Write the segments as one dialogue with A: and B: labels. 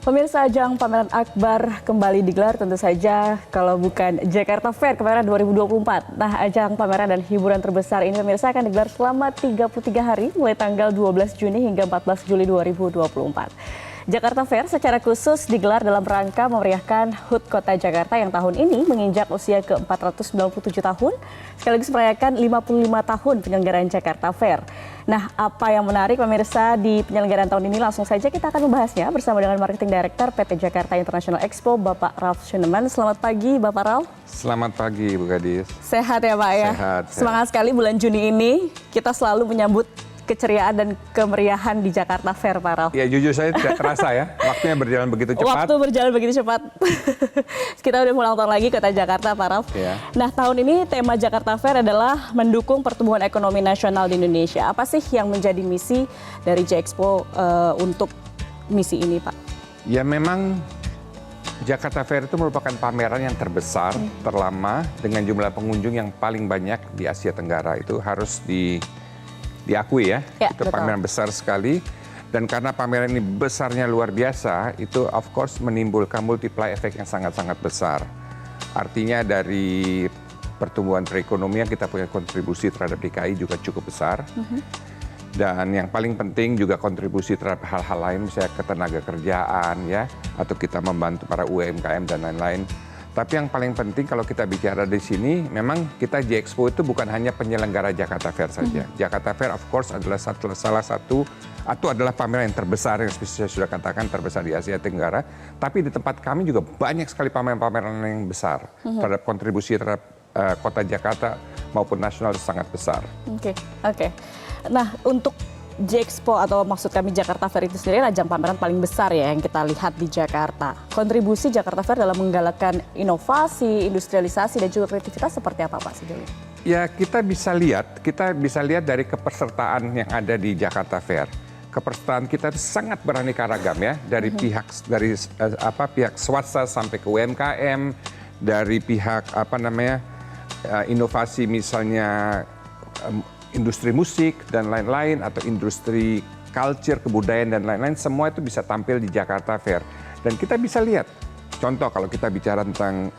A: Pemirsa, ajang pameran akbar kembali digelar, tentu saja kalau bukan Jakarta Fair kemarin 2024. Nah, ajang pameran dan hiburan terbesar ini pemirsa akan digelar selama 33 hari mulai tanggal 12 Juni hingga 14 Juli 2024. Jakarta Fair secara khusus digelar dalam rangka memeriahkan HUT Kota Jakarta yang tahun ini menginjak usia ke-497 tahun, sekaligus merayakan 55 tahun penyelenggaraan Jakarta Fair. Nah, apa yang menarik pemirsa di penyelenggaraan tahun ini? Langsung saja kita akan membahasnya bersama dengan Marketing Director PT Jakarta International Expo, Bapak Ralf Schoeneman. Selamat pagi, Bapak Ralf.
B: Selamat pagi, Bu Gadis.
A: Sehat ya, Pak ya?
B: Sehat.
A: Semangat sekali bulan Juni ini, kita selalu menyambut keceriaan dan kemeriahan di Jakarta Fair, Pak Ralf.
B: Ya, jujur saya tidak terasa ya, waktunya berjalan begitu cepat.
A: Waktu berjalan begitu cepat. Kita udah ulang tahun lagi Kota Jakarta, Pak Ralf.
B: Ya.
A: Nah, tahun ini tema Jakarta Fair adalah mendukung pertumbuhan ekonomi nasional di Indonesia. Apa sih yang menjadi misi dari J-Expo untuk misi ini, Pak?
B: Ya, memang Jakarta Fair itu merupakan pameran yang terbesar, terlama, dengan jumlah pengunjung yang paling banyak di Asia Tenggara. Itu harus diakui ya, itu
A: betul.
B: pameran besar sekali. Dan karena pameran ini besarnya luar biasa, itu of course menimbulkan multiply effect yang sangat-sangat besar. Artinya dari pertumbuhan perekonomian kita punya kontribusi terhadap DKI juga cukup besar. Dan yang paling penting juga kontribusi terhadap hal-hal lain, misalnya ketenaga kerjaan ya, atau kita membantu para UMKM dan lain-lain. Tapi yang paling penting kalau kita bicara di sini, memang kita J-Expo itu bukan hanya penyelenggara Jakarta Fair saja. Jakarta Fair of course adalah salah satu, atau adalah pameran yang terbesar, yang saya sudah katakan terbesar di Asia Tenggara. Tapi di tempat kami juga banyak sekali pameran-pameran yang besar terhadap kontribusi terhadap kota Jakarta maupun nasional sangat besar.
A: Oke. Nah, untuk J-Expo atau maksud kami Jakarta Fair itu sendiri ajang pameran paling besar ya yang kita lihat di Jakarta. Kontribusi Jakarta Fair dalam menggalakkan inovasi, industrialisasi dan juga kreativitas seperti apa, Pak sejauh ini?
B: Ya, kita bisa lihat dari kepesertaan yang ada di Jakarta Fair. Kepesertaan kita itu sangat beraneka ragam ya, dari pihak swasta sampai ke UMKM, dari pihak inovasi misalnya industri musik dan lain-lain, atau industri culture, kebudayaan dan lain-lain, semua itu bisa tampil di Jakarta Fair. Dan kita bisa lihat, contoh kalau kita bicara tentang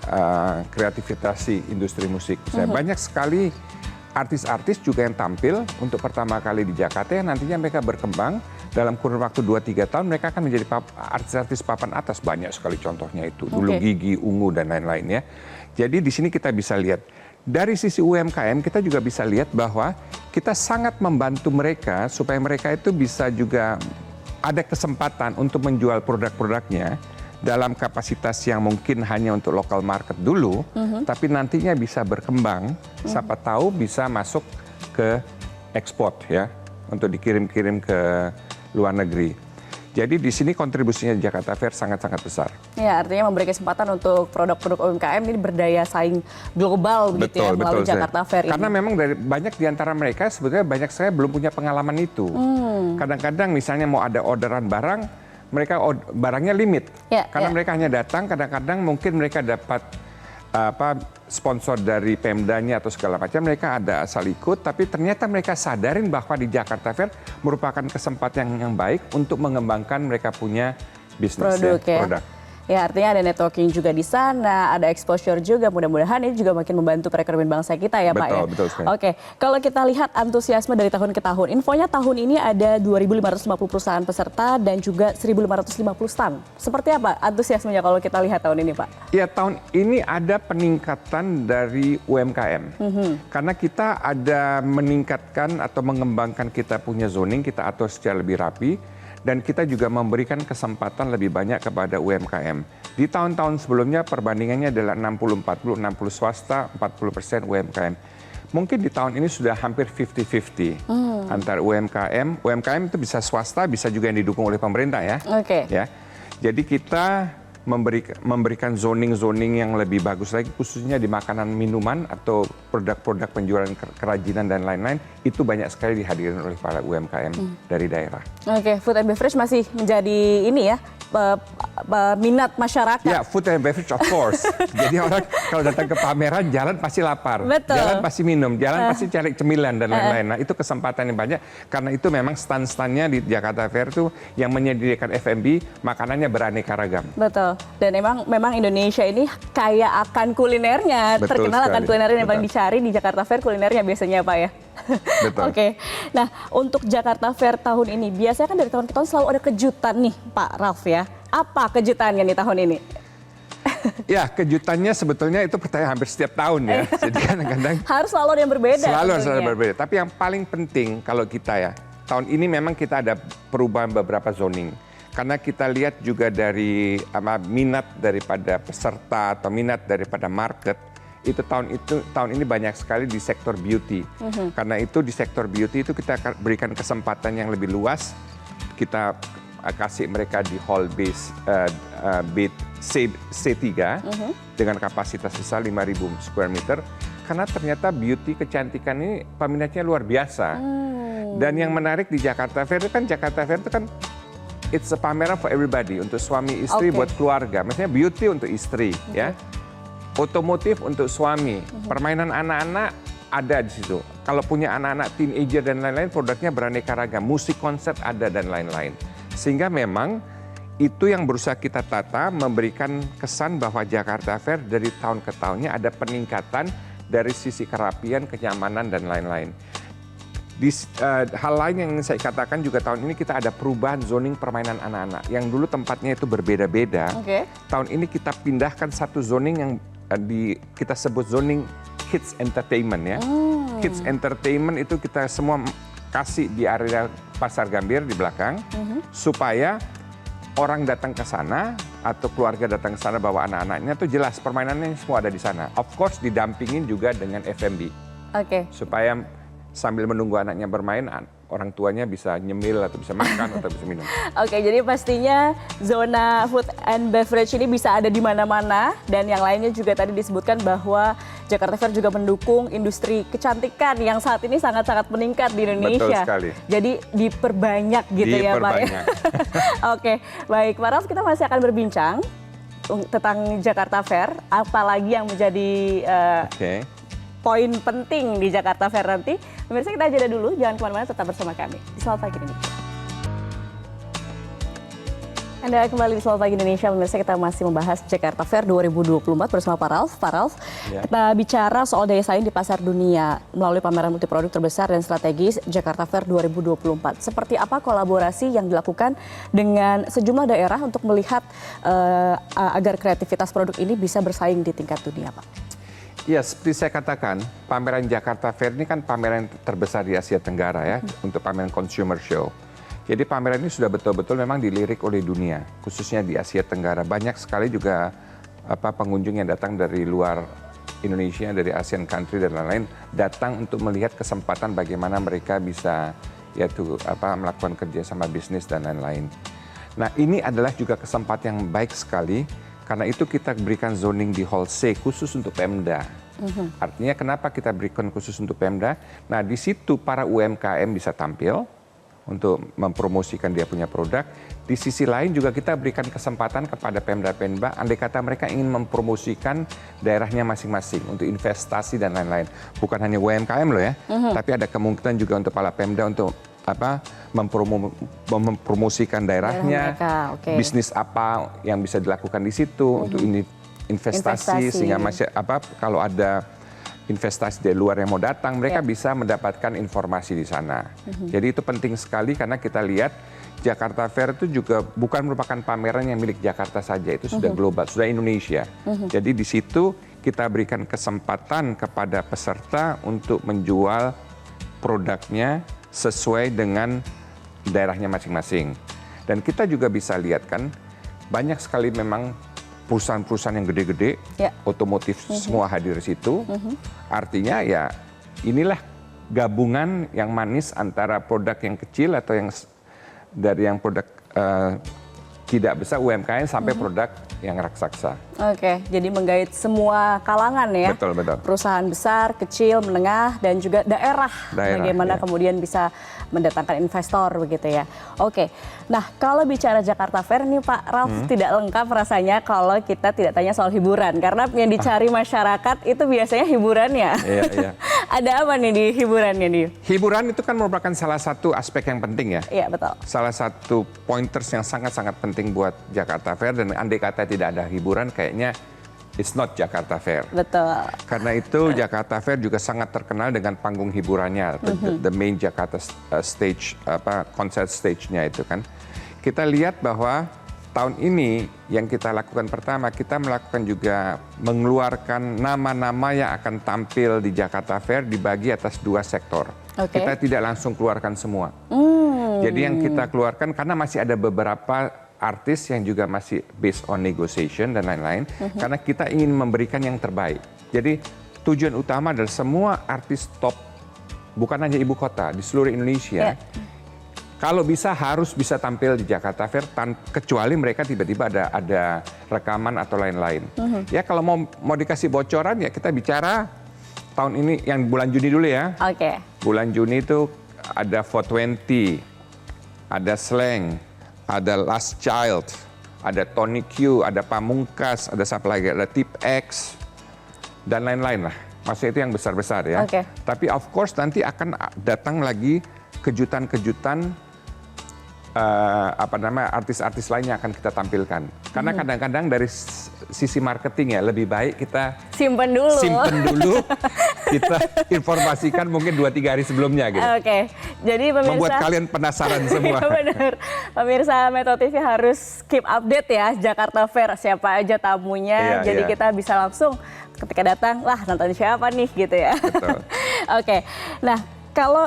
B: kreativitas industri musik, banyak sekali artis-artis juga yang tampil untuk pertama kali di Jakarta, yang nantinya mereka berkembang dalam kurun waktu 2-3 tahun, mereka akan menjadi artis-artis papan atas. Banyak sekali contohnya itu, dulu Gigi, Ungu dan lain-lain ya. Jadi di sini kita bisa lihat, dari sisi UMKM kita juga bisa lihat bahwa kita sangat membantu mereka supaya mereka itu bisa juga ada kesempatan untuk menjual produk-produknya dalam kapasitas yang mungkin hanya untuk local market dulu, tapi nantinya bisa berkembang, siapa tahu bisa masuk ke ekspor ya, untuk dikirim-kirim ke luar negeri. Jadi di sini kontribusinya Jakarta Fair sangat-sangat besar. Ya, artinya memberi kesempatan untuk produk-produk UMKM ini berdaya saing global begitu ya melalui Jakarta Fair ini. Karena memang dari banyak di antara mereka sebetulnya banyak saya belum punya pengalaman itu. Kadang-kadang misalnya mau ada orderan barang, mereka barangnya limit. Karena mereka hanya datang, kadang-kadang mungkin mereka dapat sponsor dari Pemdanya atau segala macam, mereka ada asal ikut, tapi ternyata mereka sadarin bahwa di Jakarta Fair merupakan kesempatan yang baik untuk mengembangkan mereka punya bisnis produk. Ya, artinya ada networking juga di sana, ada exposure juga, mudah-mudahan ini juga makin membantu perekonomian bangsa kita ya, Pak ya. Betul sekali.
A: Oke, kalau kita lihat antusiasme dari tahun ke tahun, infonya tahun ini ada 2.550 perusahaan peserta dan juga 1.550 stand. Seperti apa antusiasmenya kalau kita lihat tahun ini, Pak? Ya,
B: tahun ini ada peningkatan dari UMKM. Karena kita ada meningkatkan atau mengembangkan kita punya zoning, kita atur secara lebih rapi. Dan kita juga memberikan kesempatan lebih banyak kepada UMKM. Di tahun-tahun sebelumnya perbandingannya adalah 60-40, 60 swasta, 40% UMKM. Mungkin di tahun ini sudah hampir 50-50 antara UMKM. UMKM itu bisa swasta, bisa juga yang didukung oleh pemerintah ya. Ya. Jadi kita memberikan zoning-zoning yang lebih bagus lagi, khususnya di makanan minuman atau produk-produk penjualan kerajinan dan lain-lain, itu banyak sekali dihadirkan oleh para UMKM dari daerah.
A: Food and beverage masih menjadi ini ya, minat masyarakat.
B: Ya, food and beverage of course. Jadi orang kalau datang ke pameran jalan pasti lapar,
A: Betul.
B: jalan pasti minum, jalan pasti cari cemilan dan lain-lain. Nah itu kesempatan yang banyak karena itu memang stand-standnya di Jakarta Fair tuh yang menyediakan F&B makanannya beraneka ragam.
A: Betul. Dan memang Indonesia ini kaya akan kulinernya,
B: Betul
A: terkenal akan
B: sekali.
A: kulinernya yang
B: Betul.
A: paling dicari di Jakarta Fair kulinernya biasanya Pak ya.
B: Betul.
A: Oke. Nah, untuk Jakarta Fair tahun ini biasanya kan dari tahun ke tahun selalu ada kejutan nih Pak Ralf ya. Apa kejutannya nih tahun ini?
B: Ya, kejutannya sebetulnya itu pertanyaan hampir setiap tahun ya. Jadi kadang-kadang
A: Harus selalu ada yang berbeda.
B: selalu harus
A: tentunya.
B: ada berbeda. Tapi yang paling penting kalau kita ya, tahun ini memang kita ada perubahan beberapa zoning. Karena kita lihat juga dari minat daripada peserta atau minat daripada market, itu tahun ini banyak sekali di sektor beauty. Karena itu di sektor beauty itu kita akan berikan kesempatan yang lebih luas. Kita kasih mereka di hall base C3 dengan kapasitas besar 5.000 square meter. Karena ternyata beauty kecantikan ini peminatnya luar biasa. Dan yang menarik di Jakarta Fair itu kan it's a pameran for everybody, untuk suami istri, buat keluarga. Maksudnya beauty untuk istri, ya. Otomotif untuk suami, permainan anak-anak ada di situ. Kalau punya anak-anak teenager dan lain-lain, produknya beraneka ragam, musik konser ada dan lain-lain. Sehingga memang itu yang berusaha kita tata, memberikan kesan bahwa Jakarta Fair dari tahun ke tahunnya ada peningkatan dari sisi kerapian, kenyamanan dan lain-lain. Hal lain yang ingin saya katakan juga tahun ini kita ada perubahan zoning permainan anak-anak. Yang dulu tempatnya itu berbeda-beda. Tahun ini kita pindahkan satu zoning yang kita sebut zoning Kids Entertainment ya. Kids Entertainment itu kita semua kasih di area Pasar Gambir di belakang, supaya orang datang ke sana atau keluarga datang ke sana bawa anak-anaknya tuh jelas permainannya semua ada di sana. Of course didampingin juga dengan F&B. Supaya sambil menunggu anaknya bermain, orang tuanya bisa nyemil atau bisa makan atau bisa minum.
A: Jadi pastinya zona food and beverage ini bisa ada di mana-mana, dan yang lainnya juga tadi disebutkan bahwa Jakarta Fair juga mendukung industri kecantikan yang saat ini sangat-sangat meningkat di Indonesia.
B: Betul sekali.
A: Jadi diperbanyak gitu ya Pak. Baik Pak Ralf, kita masih akan berbincang tentang Jakarta Fair, apalagi yang menjadi poin penting di Jakarta Fair nanti. Pemirsa, kita jeda dulu, jangan kemana-mana, tetap bersama kami di Selamat Pagi Indonesia. Anda kembali di Selamat Pagi Indonesia, pemirsa, kita masih membahas Jakarta Fair 2024 bersama Pak Ralf. Pak Ralf, kita bicara soal daya saing di pasar dunia melalui pameran multiproduk terbesar dan strategis Jakarta Fair 2024. Seperti apa kolaborasi yang dilakukan dengan sejumlah daerah untuk melihat agar kreativitas produk ini bisa bersaing di tingkat dunia, Pak?
B: Ya, seperti saya katakan, pameran Jakarta Fair ini kan pameran terbesar di Asia Tenggara ya, untuk pameran consumer show. Jadi pameran ini sudah betul-betul memang dilirik oleh dunia, khususnya di Asia Tenggara. Banyak sekali juga pengunjung yang datang dari luar Indonesia, dari ASEAN country dan lain-lain, datang untuk melihat kesempatan bagaimana mereka bisa melakukan kerjasama bisnis dan lain-lain. Nah, ini adalah juga kesempatan yang baik sekali. Karena itu kita berikan zoning di Hall C khusus untuk Pemda. Artinya kenapa kita berikan khusus untuk Pemda? Nah, di situ para UMKM bisa tampil untuk mempromosikan dia punya produk. Di sisi lain juga kita berikan kesempatan kepada Pemda-Pemda, andai kata mereka ingin mempromosikan daerahnya masing-masing untuk investasi dan lain-lain. Bukan hanya UMKM loh ya, tapi ada kemungkinan juga untuk para Pemda untuk mempromosikan daerahnya, bisnis apa yang bisa dilakukan di situ untuk investasi. Sehingga kalau ada investasi dari luar yang mau datang, mereka bisa mendapatkan informasi di sana. Jadi itu penting sekali karena kita lihat Jakarta Fair itu juga bukan merupakan pameran yang milik Jakarta saja, itu sudah global, sudah Indonesia. Jadi di situ kita berikan kesempatan kepada peserta untuk menjual produknya sesuai dengan daerahnya masing-masing. Dan kita juga bisa lihat kan, banyak sekali memang perusahaan-perusahaan yang gede-gede, otomotif semua hadir di situ. Artinya ya inilah gabungan yang manis antara produk yang kecil atau yang dari yang produk tidak besar UMKM sampai produk yang raksasa.
A: Oke, jadi menggait semua kalangan ya.
B: Betul, betul.
A: Perusahaan besar, kecil, menengah, dan juga daerah. Bagaimana
B: ya.
A: kemudian bisa mendatangkan investor begitu ya. Oke, nah kalau bicara Jakarta Fair nih Pak Ralf tidak lengkap rasanya kalau kita tidak tanya soal hiburan. Karena yang dicari masyarakat itu biasanya hiburannya.
B: Iya, iya.
A: Ada apa nih di hiburannya nih?
B: Hiburan itu kan merupakan salah satu aspek yang penting ya.
A: Iya, betul.
B: Salah satu pointers yang sangat-sangat penting buat Jakarta Fair, dan andai kata tidak ada hiburan kayaknya it's not Jakarta Fair.
A: Betul.
B: Karena itu Jakarta Fair juga sangat terkenal dengan panggung hiburannya, the main Jakarta stage, concert stage-nya itu kan. Kita lihat bahwa tahun ini yang kita lakukan pertama, kita melakukan juga mengeluarkan nama-nama yang akan tampil di Jakarta Fair dibagi atas 2 sektor.
A: Oke.
B: Kita tidak langsung keluarkan semua. Jadi yang kita keluarkan karena masih ada beberapa artis yang juga masih based on negotiation dan lain-lain, karena kita ingin memberikan yang terbaik. Jadi tujuan utama adalah semua artis top, bukan hanya ibu kota, di seluruh Indonesia, kalau bisa harus bisa tampil di Jakarta Fair, kecuali mereka tiba-tiba ada rekaman atau lain-lain. Ya kalau mau dikasih bocoran ya kita bicara tahun ini yang bulan Juni dulu ya.
A: Oke.
B: Bulan Juni itu ada 420, ada Slang, ada Last Child, ada Tony Q, ada Pamungkas, ada siapa lagi, ada Tip X, dan lain-lain lah. Maksudnya itu yang besar-besar ya.
A: Oke.
B: Tapi of course nanti akan datang lagi kejutan-kejutan artis-artis lainnya akan kita tampilkan. Karena kadang-kadang dari sisi marketing ya lebih baik kita
A: Simpen dulu.
B: Kita informasikan mungkin 2-3 hari sebelumnya gitu.
A: Oke, jadi pemirsa
B: Membuat kalian penasaran semua.
A: Iya benar. Pemirsa Metro TV harus keep update ya Jakarta Fair, siapa aja tamunya.
B: Iya,
A: jadi
B: iya.
A: kita bisa langsung ketika datang, lah nonton siapa nih gitu ya.
B: Betul.
A: Oke, nah kalau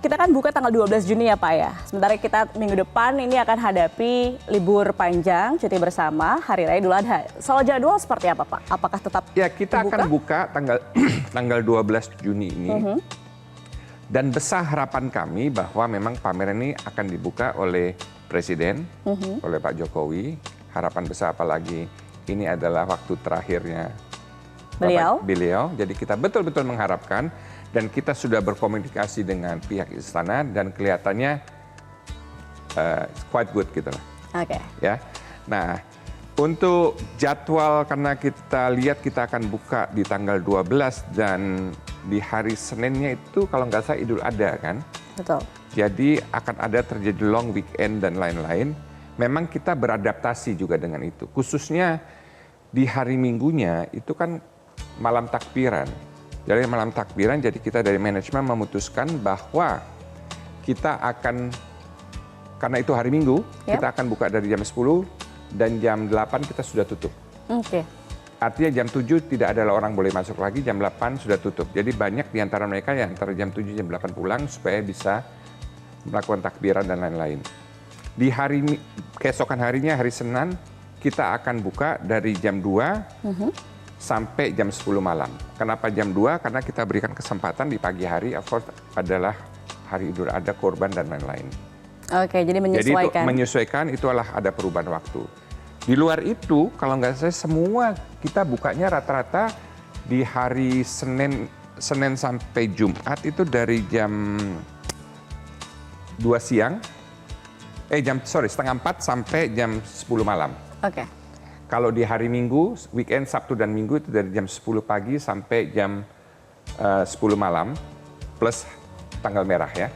A: kita kan buka tanggal 12 Juni ya Pak ya. Sementara kita minggu depan ini akan hadapi libur panjang, cuti bersama, Hari Raya Idul Adha. Soal jadwal seperti apa Pak? Apakah tetap
B: Ya kita
A: dibuka?
B: akan buka tanggal 12 Juni ini. Dan besar harapan kami bahwa memang pameran ini akan dibuka oleh Presiden, oleh Pak Jokowi. Harapan besar apalagi ini adalah waktu terakhirnya beliau. Jadi kita betul-betul mengharapkan dan kita sudah berkomunikasi dengan pihak istana dan kelihatannya quite good gitu lah.
A: Oke.
B: Ya. Nah, untuk jadwal karena kita lihat kita akan buka di tanggal 12 dan di hari Seninnya itu kalau nggak salah Idul Adha kan.
A: Betul.
B: Jadi akan ada terjadi long weekend dan lain-lain. Memang kita beradaptasi juga dengan itu. Khususnya di hari Minggunya itu kan malam takbiran. Jadi malam takbiran, jadi kita dari manajemen memutuskan bahwa kita akan, karena itu hari Minggu, kita akan buka dari jam 10 dan jam 8 kita sudah tutup.
A: Oke.
B: Artinya jam 7 tidak ada orang boleh masuk lagi, jam 8 sudah tutup. Jadi banyak di antara mereka yang antara jam 7 jam 8 pulang supaya bisa melakukan takbiran dan lain-lain. Di hari keesokan harinya, hari Senin, kita akan buka dari jam 2 sampai jam 10 malam. Kenapa jam 2? Karena kita berikan kesempatan di pagi hari, of course, adalah hari Idul Adha, korban dan lain-lain.
A: Oke, jadi menyesuaikan.
B: Jadi itu menyesuaikan, itulah ada perubahan waktu. Di luar itu, kalau nggak salah semua kita bukanya rata-rata di hari Senin sampai Jumat itu dari jam 2 siang, setengah 4 sampai jam 10 malam.
A: Oke.
B: Kalau di hari Minggu, weekend Sabtu dan Minggu itu dari jam 10 pagi sampai jam 10 malam, plus tanggal merah ya.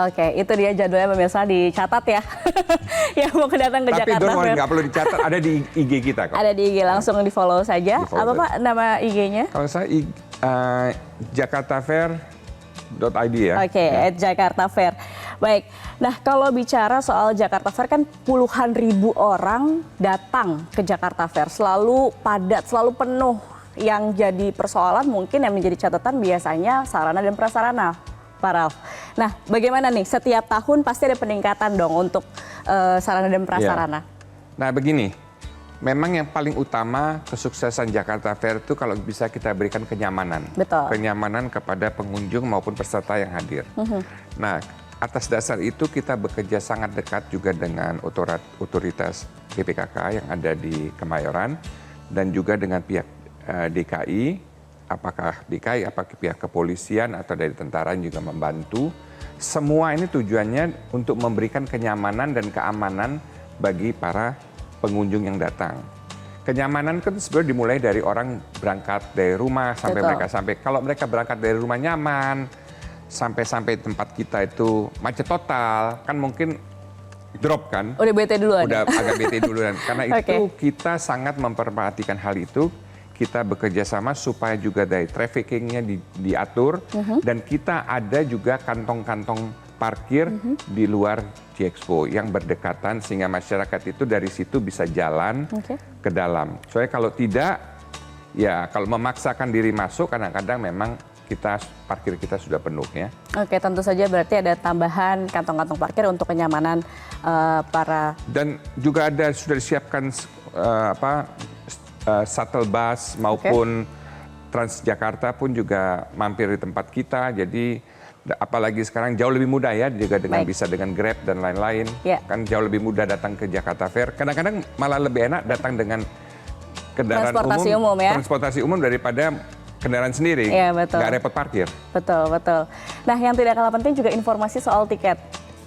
A: Oke, itu dia jadwalnya pemirsa, dicatat ya. Yang mau datang ke
B: Tapi
A: Jakarta Fair.
B: nggak perlu dicatat, ada di IG kita kok.
A: Ada di IG, langsung di follow saja.
B: Di-follow
A: Apa
B: saja.
A: Pak nama IG-nya?
B: Kalau saya jakartafair.id ya.
A: Oke, @Jakarta Fair. Baik, nah kalau bicara soal Jakarta Fair kan puluhan ribu orang datang ke Jakarta Fair. Selalu padat, selalu penuh. Yang jadi persoalan mungkin yang menjadi catatan biasanya sarana dan prasarana, Pak Ralf. Nah bagaimana nih, setiap tahun pasti ada peningkatan dong untuk sarana dan prasarana.
B: Ya. Nah begini, memang yang paling utama kesuksesan Jakarta Fair itu kalau bisa kita berikan kenyamanan.
A: Betul.
B: Kenyamanan kepada pengunjung maupun peserta yang hadir. Nah, atas dasar itu kita bekerja sangat dekat juga dengan otoritas BPKK yang ada di Kemayoran dan juga dengan pihak DKI, apakah pihak kepolisian atau dari tentara juga membantu. Semua ini tujuannya untuk memberikan kenyamanan dan keamanan bagi para pengunjung yang datang. Kenyamanan kan sebenarnya dimulai dari orang berangkat dari rumah sampai kalau mereka berangkat dari rumah nyaman, sampai tempat kita itu macet total, kan mungkin drop kan.
A: Udah bete duluan.
B: Udah agak bete duluan. Karena itu kita sangat memperhatikan hal itu. Kita bekerja sama supaya juga dari trafficking-nya diatur. Dan kita ada juga kantong-kantong parkir di luar G-Expo yang berdekatan sehingga masyarakat itu dari situ bisa jalan ke dalam. Soalnya kalau tidak, ya kalau memaksakan diri masuk kadang-kadang memang parkir kita sudah penuh ya.
A: Oke, tentu saja berarti ada tambahan kantong-kantong parkir untuk kenyamanan para. Dan
B: juga sudah disiapkan shuttle bus maupun Transjakarta pun juga mampir di tempat kita. Jadi apalagi sekarang jauh lebih mudah ya juga bisa dengan Grab dan lain-lain. Kan jauh lebih mudah datang ke Jakarta Fair. Kadang-kadang malah lebih enak datang dengan kendaraan transportasi umum daripada kendaraan sendiri, nggak repot parkir.
A: Betul. Nah, yang tidak kalah penting juga informasi soal tiket,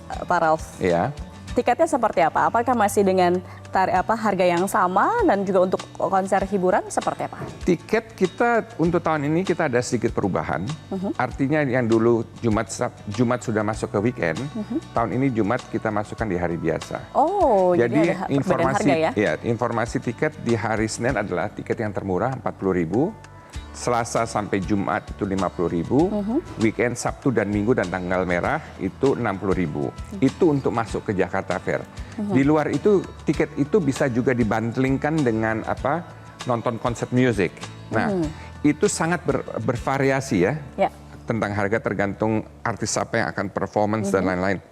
A: Pak Ralf.
B: Iya.
A: Tiketnya seperti apa? Apakah masih dengan harga yang sama dan juga untuk konser hiburan seperti apa?
B: Tiket kita untuk tahun ini kita ada sedikit perubahan. Artinya yang dulu Jumat sudah masuk ke weekend, tahun ini Jumat kita masukkan di hari biasa.
A: Oh,
B: jadi
A: ada harga ya?
B: Informasi tiket di hari Senin adalah tiket yang termurah 40.000. Selasa sampai Jumat itu 50.000, weekend Sabtu dan Minggu dan tanggal merah itu 60.000. Itu untuk masuk ke Jakarta Fair. Di luar itu tiket itu bisa juga dibantlingkan dengan nonton konser musik. Nah, itu sangat bervariasi ya. Tentang harga tergantung artis apa yang akan performance dan lain-lain.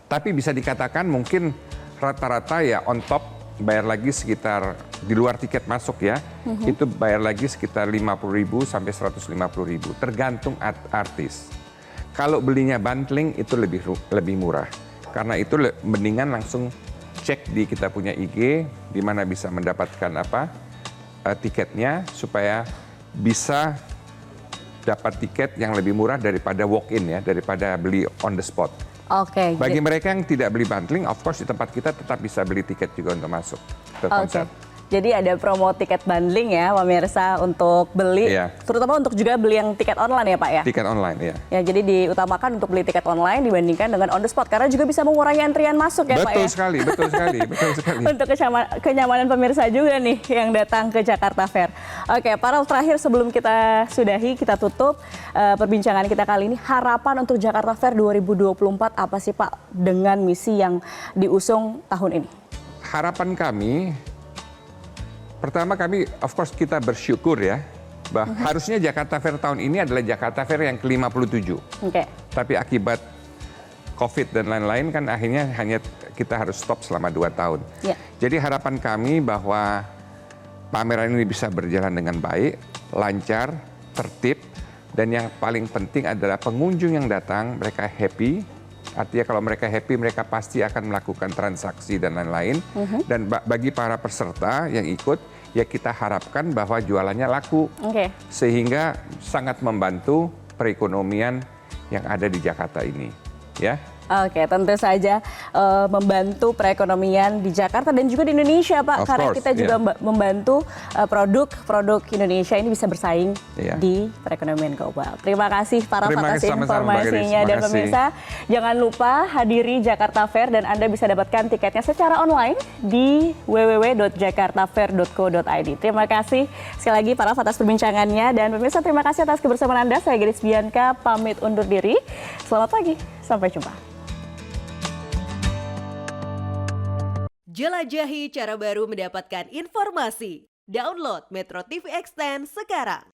B: Tapi bisa dikatakan mungkin rata-rata ya on top bayar lagi sekitar di luar tiket masuk ya, itu bayar lagi sekitar 50.000 sampai 150.000 tergantung artis. Kalau belinya bundling itu lebih murah. Karena itu mendingan langsung cek di kita punya IG di mana bisa mendapatkan tiketnya supaya bisa dapat tiket yang lebih murah daripada walk-in ya, daripada beli on the spot. Bagi mereka yang tidak beli bundling, of course di tempat kita tetap bisa beli tiket juga untuk masuk ke konser.
A: Jadi ada promo tiket bundling ya pemirsa untuk beli, terutama untuk juga beli yang tiket online ya Pak ya? Tiket online ya. Ya, jadi diutamakan untuk beli tiket online dibandingkan dengan on the spot karena juga bisa mengurangi antrian masuk ya Pak ya?
B: Betul sekali.
A: Untuk kenyamanan pemirsa juga nih yang datang ke Jakarta Fair. Oke, Pak Ralf, terakhir sebelum kita sudahi, kita tutup perbincangan kita kali ini, harapan untuk Jakarta Fair 2024 apa sih Pak dengan misi yang diusung tahun ini?
B: Harapan kami, pertama kami of course kita bersyukur ya, bahwa harusnya Jakarta Fair tahun ini adalah Jakarta Fair yang ke-57. Tapi akibat COVID dan lain-lain kan akhirnya hanya kita harus stop selama 2 tahun. Jadi harapan kami bahwa pameran ini bisa berjalan dengan baik, lancar, tertib, dan yang paling penting adalah pengunjung yang datang mereka happy. Artinya kalau mereka happy, mereka pasti akan melakukan transaksi dan lain-lain. Dan bagi para peserta yang ikut, ya kita harapkan bahwa jualannya laku. Sehingga sangat membantu perekonomian yang ada di Jakarta ini. Ya.
A: Oke, tentu saja membantu perekonomian di Jakarta dan juga di Indonesia, Pak. Karena kita juga membantu produk Indonesia ini bisa bersaing di perekonomian global. Terima kasih Pak Ralf atas informasinya. Dan pemirsa, jangan lupa hadiri Jakarta Fair dan Anda bisa dapatkan tiketnya secara online di www.jakartafair.co.id. Terima kasih sekali lagi Pak Ralf atas perbincangannya. Dan pemirsa, terima kasih atas kebersamaan Anda. Saya Gadis Bianca, pamit undur diri. Selamat pagi, sampai jumpa.
C: Jelajahi cara baru mendapatkan informasi. Download Metro TV Extend sekarang.